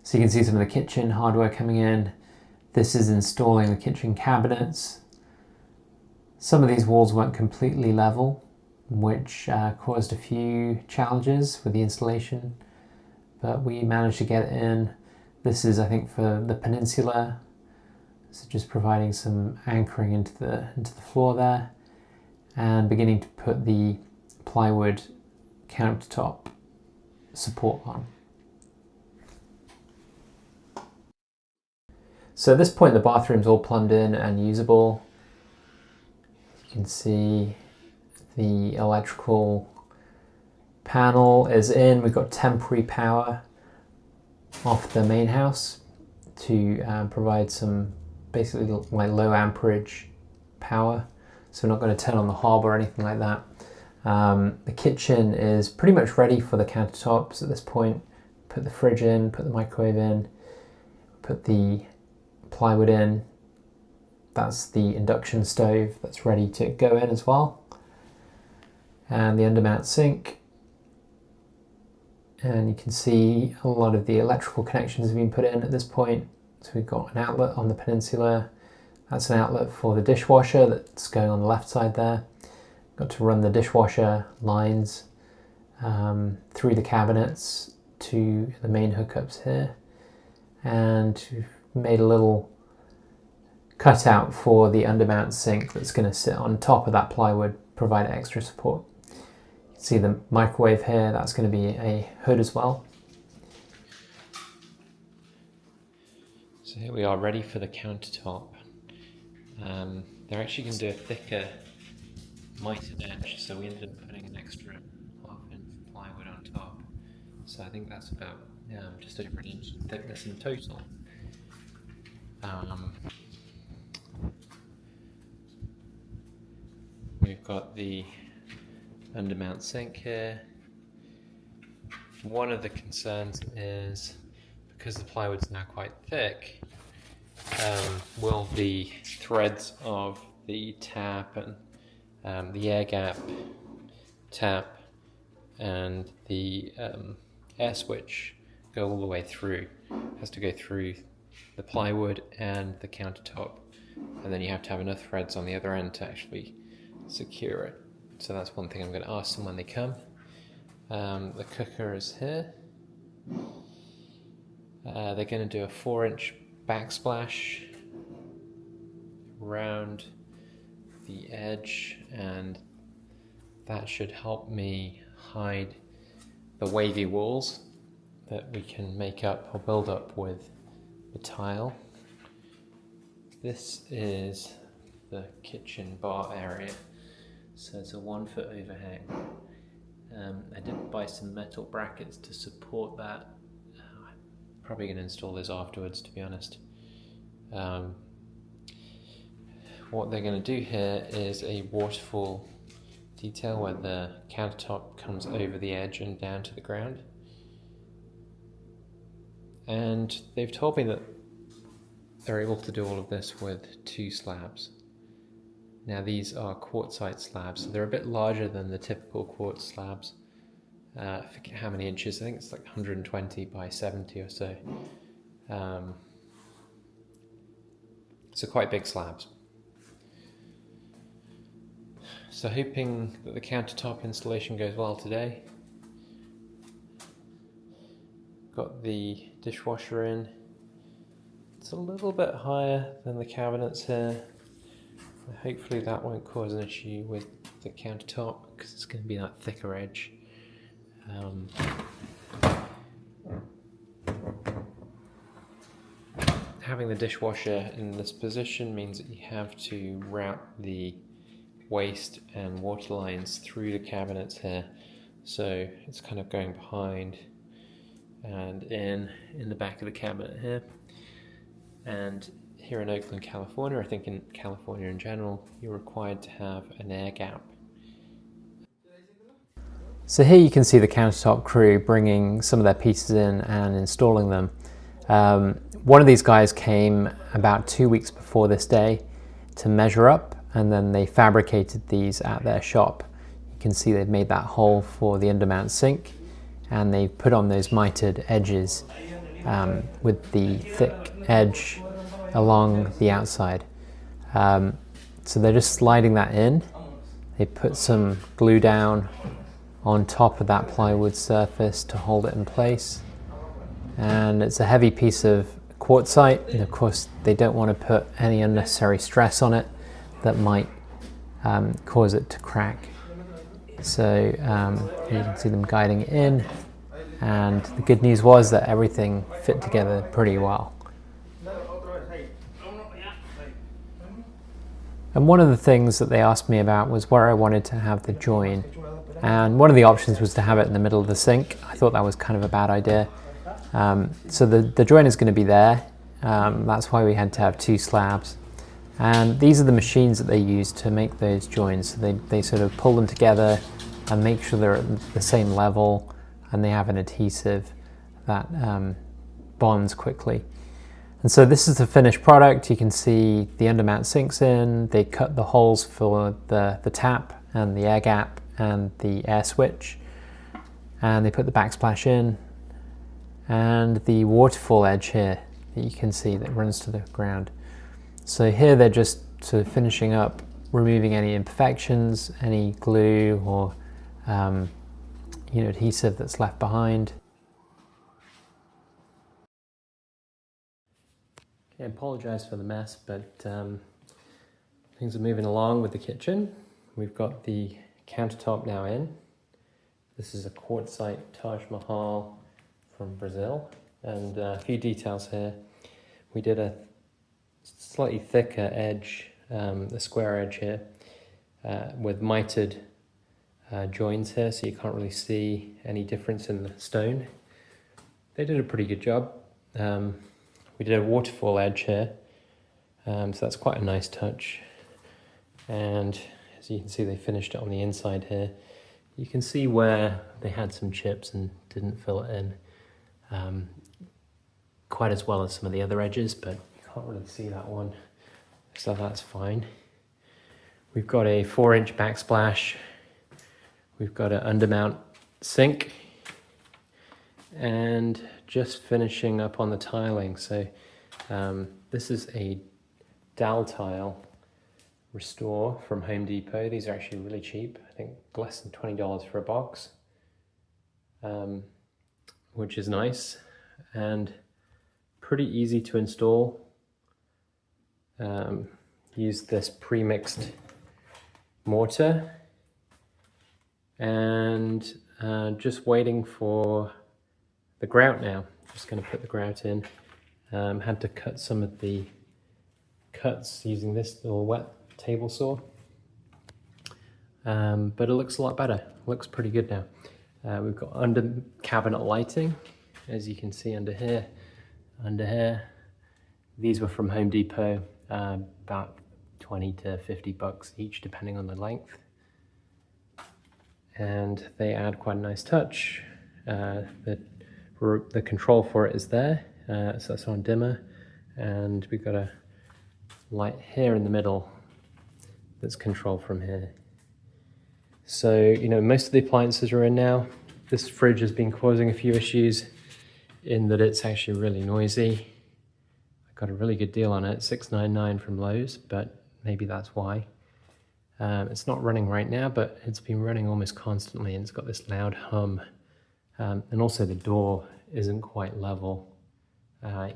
So you can see some of the kitchen hardware coming in. This is installing the kitchen cabinets. Some of these walls weren't completely level, which caused a few challenges with the installation, but we managed to get it in. This is, I think, for the peninsula, so just providing some anchoring into the floor there, and beginning to put the plywood countertop support on. So at this point the bathroom's all plumbed in and usable. You can see the electrical panel is in. We've got temporary power off the main house to provide some basically like low amperage power. So we're not going to turn on the hob or anything like that. The kitchen is pretty much ready for the countertops at this point. Put the fridge in, put the microwave in, put the plywood in. That's the induction stove that's ready to go in as well. And the undermount sink. And you can see a lot of the electrical connections have been put in at this point. So we've got an outlet on the peninsula. That's an outlet for the dishwasher that's going on the left side there. Got to run the dishwasher lines through the cabinets to the main hookups here. And we've made a little cutout for the undermount sink that's going to sit on top of that plywood, provide extra support. You can see the microwave here, that's going to be a hood as well. So here we are ready for the countertop. They're actually going to do a thicker mitered edge, so we ended up putting an extra half-inch plywood on top. So I think that's about just over an inch in thickness in total. We've got the undermount sink here. One of the concerns is, because the plywood's now quite thick, will the threads of the tap and the air gap tap and the air switch go all the way through? It has to go through the plywood and the countertop, and then you have to have enough threads on the other end to actually secure it. So that's one thing I'm going to ask them when they come. The cooker is here. They're going to do a 4-inch backsplash around the edge, and that should help me hide the wavy walls that we can make up or build up with the tile. This is the kitchen bar area, so it's a 1-foot overhang. I did buy some metal brackets to support that. Probably going to install those afterwards, to be honest. What they're going to do here is a waterfall detail where the countertop comes over the edge and down to the ground. And they've told me that they're able to do all of this with 2 slabs. Now these are quartzite slabs, so they're a bit larger than the typical quartz slabs. I forget how many inches, I think it's like 120 by 70 or so. So quite big slabs. So hoping that the countertop installation goes well today. Got the dishwasher in. It's a little bit higher than the cabinets here. Hopefully that won't cause an issue with the countertop, because it's going to be that thicker edge. Having the dishwasher in this position means that you have to route the waste and water lines through the cabinets here, so it's kind of going behind and in the back of the cabinet here. And here in Oakland, California, I think in California in general, you're required to have an air gap. So here you can see the countertop crew bringing some of their pieces in and installing them. One of these guys came about 2 weeks before this day to measure up, and then they fabricated these at their shop. You can see they've made that hole for the undermount sink, and they've put on those mitered edges with the thick edge along the outside. So they're just sliding that in. They put some glue down on top of that plywood surface to hold it in place. And it's a heavy piece of quartzite, and of course they don't want to put any unnecessary stress on it that might cause it to crack. So you can see them guiding it in, and the good news was that everything fit together pretty well. And one of the things that they asked me about was where I wanted to have the join. And one of the options was to have it in the middle of the sink. I thought that was kind of a bad idea. So the join is going to be there. That's why we had to have 2 slabs. And these are the machines that they use to make those joins. So they sort of pull them together and make sure they're at the same level, and they have an adhesive that bonds quickly. And so this is the finished product. You can see the undermount sinks in. They cut the holes for the tap and the air gap and the air switch. And they put the backsplash in. And the waterfall edge here that you can see that runs to the ground. So here they're just sort of finishing up, removing any imperfections, any glue or adhesive that's left behind. I apologize for the mess, but things are moving along with the kitchen. We've got the countertop now in. This is a Quartzite Taj Mahal from Brazil, and a few details here. We did a slightly thicker edge, a square edge here, with mitered joins here, so you can't really see any difference in the stone. They did a pretty good job. We did a waterfall edge here, so that's quite a nice touch. And as you can see, they finished it on the inside here. You can see where they had some chips and didn't fill it in quite as well as some of the other edges, but you can't really see that one, so that's fine. We've got a 4-inch backsplash. We've got an undermount sink, and just finishing up on the tiling. So this is a dowel tile restore from Home Depot. These are actually really cheap. I think less than $20 for a box, which is nice and pretty easy to install. Use this pre-mixed mortar, and just waiting for the grout now. Just going to put the grout in. Had to cut some of the cuts using this little wet table saw, but it looks a lot better. Looks pretty good now. We've got under cabinet lighting, as you can see under here. These were from Home Depot, about 20 to 50 bucks each, depending on the length. And they add quite a nice touch. The control for it is there, so that's on dimmer. And we've got a light here in the middle that's controlled from here. So, most of the appliances are in now. This fridge has been causing a few issues in that it's actually really noisy. I got a really good deal on it, $6.99 from Lowe's, but maybe that's why. It's not running right now, but it's been running almost constantly, and it's got this loud hum. And also the door isn't quite level,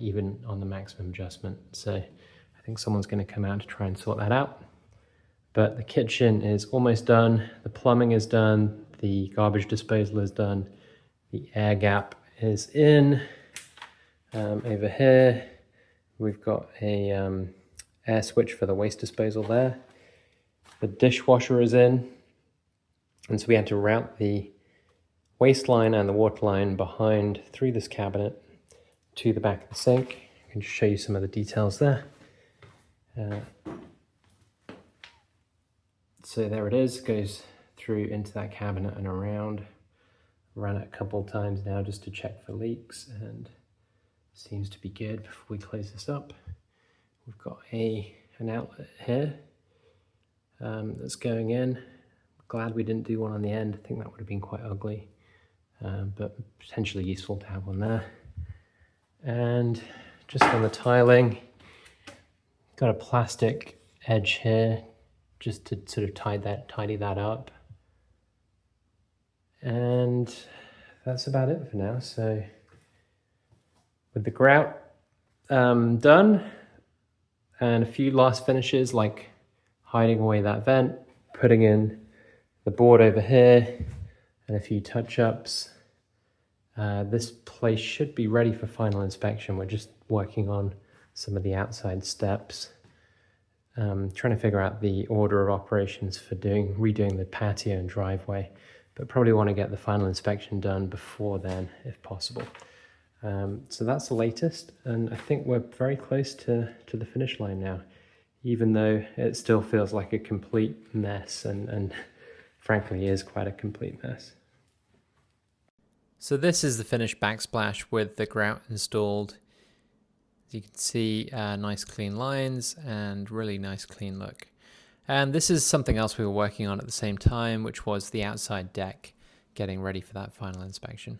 even on the maximum adjustment. So I think someone's going to come out to try and sort that out. But the kitchen is almost done. The plumbing is done. The garbage disposal is done. The air gap is in. Over here, we've got a air switch for the waste disposal there. The dishwasher is in. And so we had to route the waste line and the water line behind through this cabinet to the back of the sink. I can just show you some of the details there. So there it is, goes through into that cabinet and around. Ran it a couple of times now just to check for leaks, and seems to be good before we close this up. We've got an outlet here that's going in. Glad we didn't do one on the end. I think that would have been quite ugly, but potentially useful to have one there. And just on the tiling, got a plastic edge here just to sort of tidy that up. And that's about it for now. So with the grout done, and a few last finishes like hiding away that vent, putting in the board over here, and a few touch-ups, this place should be ready for final inspection. We're just working on some of the outside steps, trying to figure out the order of operations for redoing the patio and driveway, but probably want to get the final inspection done before then if possible. So that's the latest, and I think we're very close to the finish line now, even though it still feels like a complete mess and frankly is quite a complete mess. So this is the finished backsplash with the grout installed. As you can see, nice clean lines and really nice clean look. And this is something else we were working on at the same time, which was the outside deck, getting ready for that final inspection.